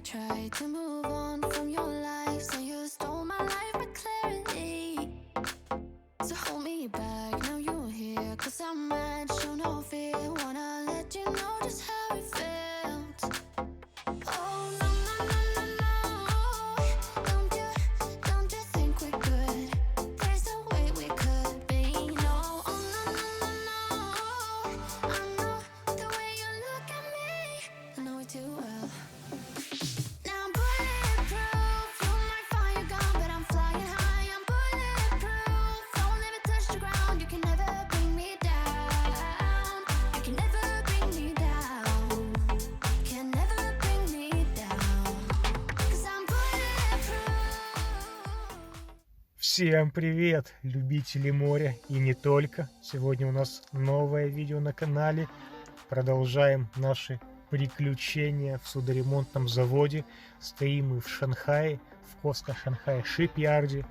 tried to move on from your life, so you stole my life with clarity. So hold me back, now you're here, 'cause I'm mad, show no fear. Wanna let you know just how it felt. Oh no, no, no, no, no. Don't you think we're good? There's no way we could be. No, oh no, no, no, no. I know the way you look at me, I know it too well. Now I'm bulletproof, you might find your gun, but I'm flying high. I'm bulletproof, don't let me touch the ground. You can never bring me down. You can never bring me down. Can never bring me down. 'Cause I'm bulletproof. Всем привет, любители моря и не только. Сегодня у нас новое видео на канале. Продолжаем наши приключения в судоремонтном заводе. Стоим мы в Шанхае, в Коско Шанхай Шипьярде.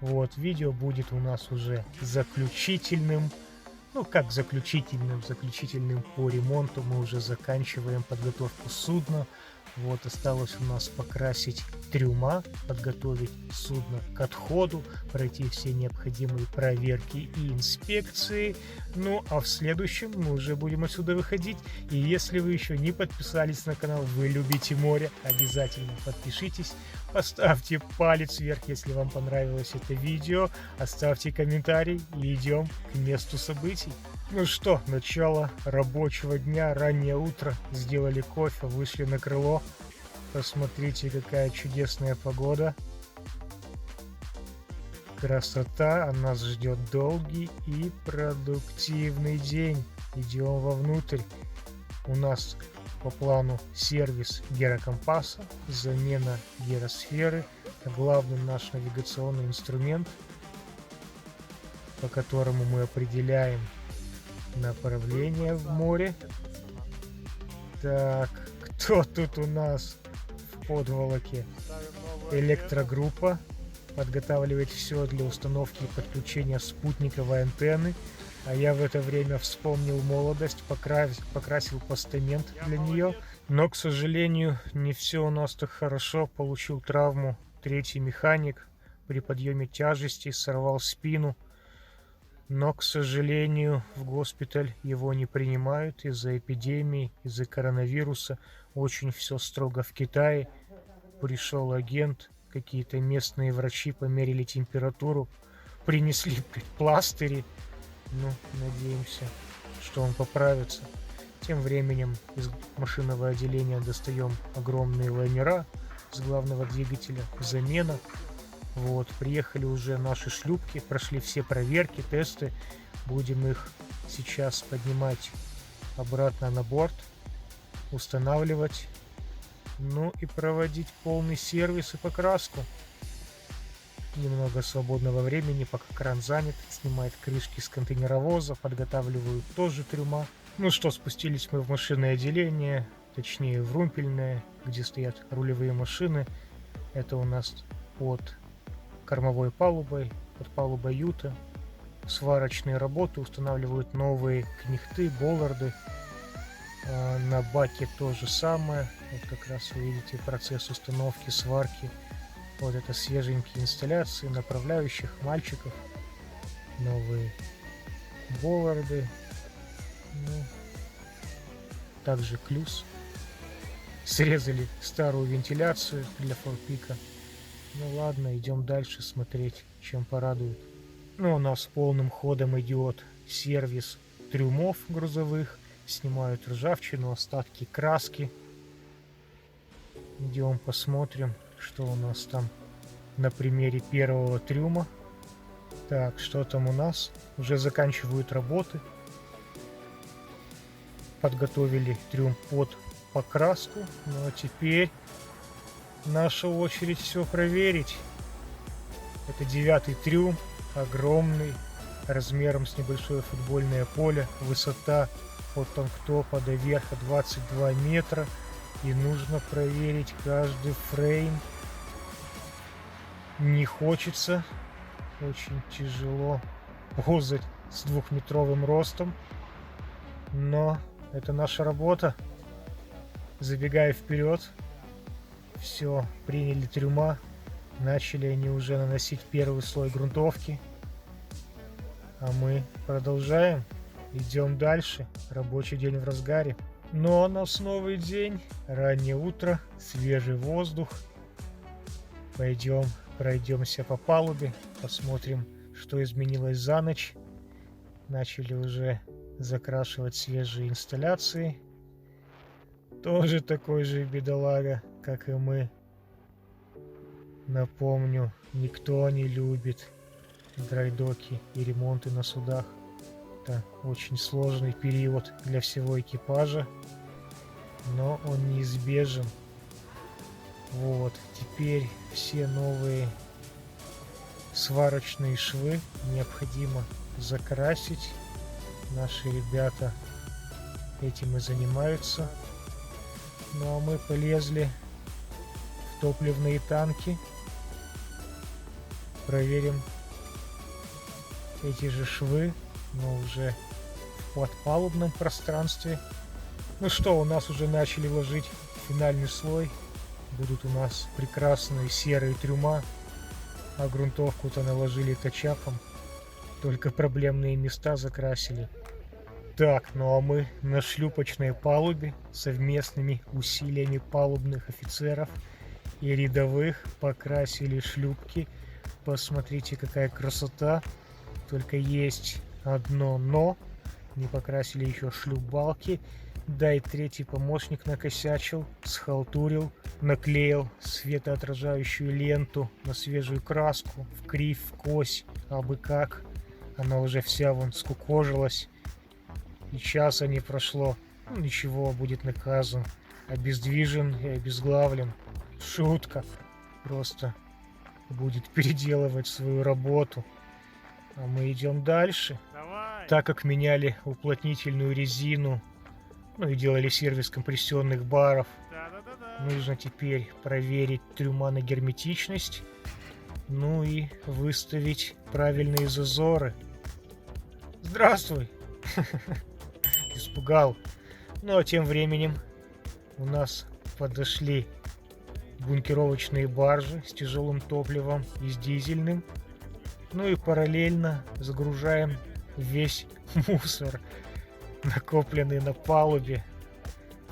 Вот, видео будет у нас уже заключительным. Ну, как заключительным по ремонту. Мы уже заканчиваем подготовку судна. Вот, осталось у нас покрасить трюма, подготовить судно к отходу, пройти все необходимые проверки и инспекции. Ну, а в следующем мы уже будем отсюда выходить. И если вы еще не подписались на канал, вы любите море, обязательно подпишитесь. Поставьте палец вверх, если вам понравилось это видео. Оставьте комментарий и идем к месту событий. Ну что, начало рабочего дня, раннее утро. Сделали кофе, вышли на крыло. Посмотрите, какая чудесная погода. Красота, а нас ждет долгий и продуктивный день. Идем вовнутрь. У нас по плану сервис гирокомпаса, замена гиросферы. Главный наш навигационный инструмент, по которому мы определяем направление в море. Так, кто тут у нас в подволоке? Электрогруппа подготавливает все для установки и подключения спутниковой антенны. А я в это время вспомнил молодость, покрасил постамент для нее. Но, к сожалению, не все у нас так хорошо. Получил травму третий механик. При подъеме тяжести сорвал спину. Но, к сожалению, в госпиталь его не принимают из-за эпидемии, из-за коронавируса. Очень все строго в Китае. Пришел агент, какие-то местные врачи померили температуру, принесли пластыри. Ну, надеемся, что он поправится. Тем временем из машинного отделения достаем огромные лайнера с главного двигателя. Замена. Вот, приехали уже наши шлюпки, прошли все проверки, тесты. Будем их сейчас поднимать обратно на борт, устанавливать, ну и проводить полный сервис и покраску. Немного свободного времени, пока кран занят, снимает крышки с контейнеровоза, подготавливают тоже трюма. Ну что, спустились мы в машинное отделение, точнее в румпельное, где стоят рулевые машины. Это у нас под кормовой палубой, под палубой юта. Сварочные работы, устанавливают новые кнехты, болларды. На баке то же самое. Вот как раз вы видите процесс установки, сварки. Вот это свеженькие инсталляции направляющих мальчиков. Новые болларды. Ну, также клюз. Срезали старую вентиляцию для форпика. Ну ладно, идем дальше смотреть, чем порадует. Ну, у нас полным ходом идет сервис трюмов грузовых. Снимают ржавчину, остатки краски. Идем посмотрим, что у нас там на примере первого трюма. Так, что там у нас? Уже заканчивают работы. Подготовили трюм под покраску. Ну а теперь наша очередь все проверить. Это 9-й трюм, огромный, размером с небольшое футбольное поле, высота от танктопа до верха 22 метра, и нужно проверить каждый фрейм. Не хочется, очень тяжело ползать с 2-метровым ростом, но это наша работа. Забегая вперед, все, приняли трюма. Начали они уже наносить первый слой грунтовки. А мы продолжаем. Идем дальше. Рабочий день в разгаре. Но у нас новый день. Раннее утро. Свежий воздух. Пойдем, пройдемся по палубе. Посмотрим, что изменилось за ночь. Начали уже закрашивать свежие инсталляции. Тоже такой же бедолага, как и мы. Напомню, никто не любит драйдоки и ремонты на судах. Это очень сложный период для всего экипажа, но он неизбежен. Вот, теперь все новые сварочные швы необходимо закрасить. Наши ребята этим и занимаются. Ну а мы полезли в топливные танки. Проверим эти же швы, но уже в подпалубном пространстве. Ну что, у нас уже начали ложить финальный слой. Будут у нас прекрасные серые трюма, а грунтовку-то наложили качапом. Только проблемные места закрасили. Так, ну а мы на шлюпочной палубе совместными усилиями палубных офицеров и рядовых покрасили шлюпки. Посмотрите, какая красота. Только есть одно но. Не покрасили еще шлюпбалки. Да и третий помощник накосячил, схалтурил, наклеил светоотражающую ленту на свежую краску, в кривь, в кось, абы как. Она уже вся вон скукожилась. И часа не прошло. Ну, ничего, будет наказан. Обездвижен и обезглавлен. Шутка. Просто будет переделывать свою работу. А мы идем дальше. Давай. Так как меняли уплотнительную резину, ну и делали сервис компрессионных баров, Да-да-да-да. нужно теперь проверить трюма на герметичность, ну и выставить правильные зазоры. Здравствуй! Испугал. Ну а тем временем у нас подошли бункеровочные баржи с тяжелым топливом и с дизельным. Ну и параллельно загружаем весь мусор, накопленный на палубе.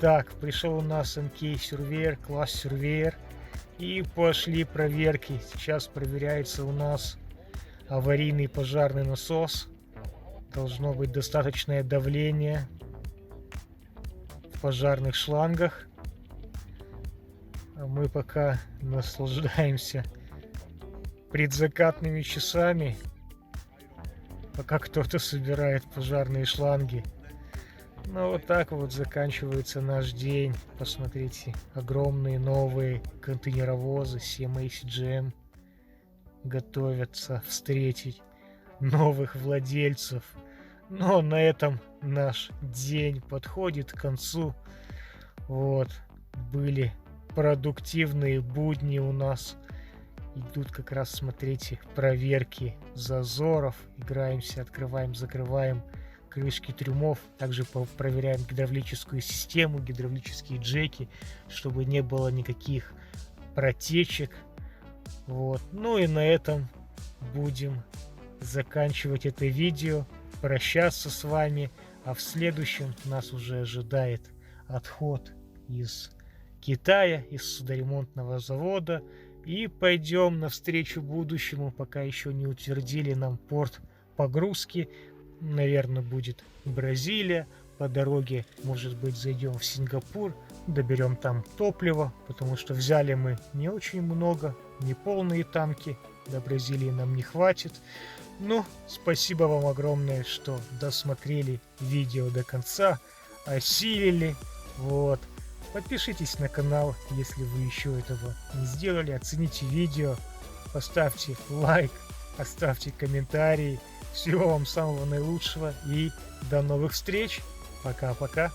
Так, пришел у нас МК Surveyor, класс Surveyor. И пошли проверки. Сейчас проверяется у нас аварийный пожарный насос. Должно быть достаточное давление в пожарных шлангах. А мы пока наслаждаемся предзакатными часами, пока кто-то собирает пожарные шланги. Ну вот так вот заканчивается наш день. Посмотрите, огромные новые контейнеровозы CMA-CGM готовятся встретить новых владельцев. Но на этом наш день подходит к концу. Вот, были продуктивные будни у нас. Идут как раз, смотрите, проверки зазоров. Играемся, открываем, закрываем крышки трюмов. Также проверяем гидравлическую систему, гидравлические джеки, чтобы не было никаких протечек. Вот. Ну и на этом будем заканчивать это видео, прощаться с вами. А в следующем нас уже ожидает отход из Китая, из судоремонтного завода. И пойдем навстречу будущему, пока еще не утвердили нам порт погрузки. Наверное, будет Бразилия. По дороге, может быть, зайдем в Сингапур, доберем там топливо, потому что взяли мы не очень много, не полные танки. До Бразилии нам не хватит. Ну, спасибо вам огромное, что досмотрели видео до конца, осилили. Вот. Подпишитесь на канал, если вы еще этого не сделали. Оцените видео, поставьте лайк, оставьте комментарии. Всего вам самого наилучшего и до новых встреч. Пока-пока.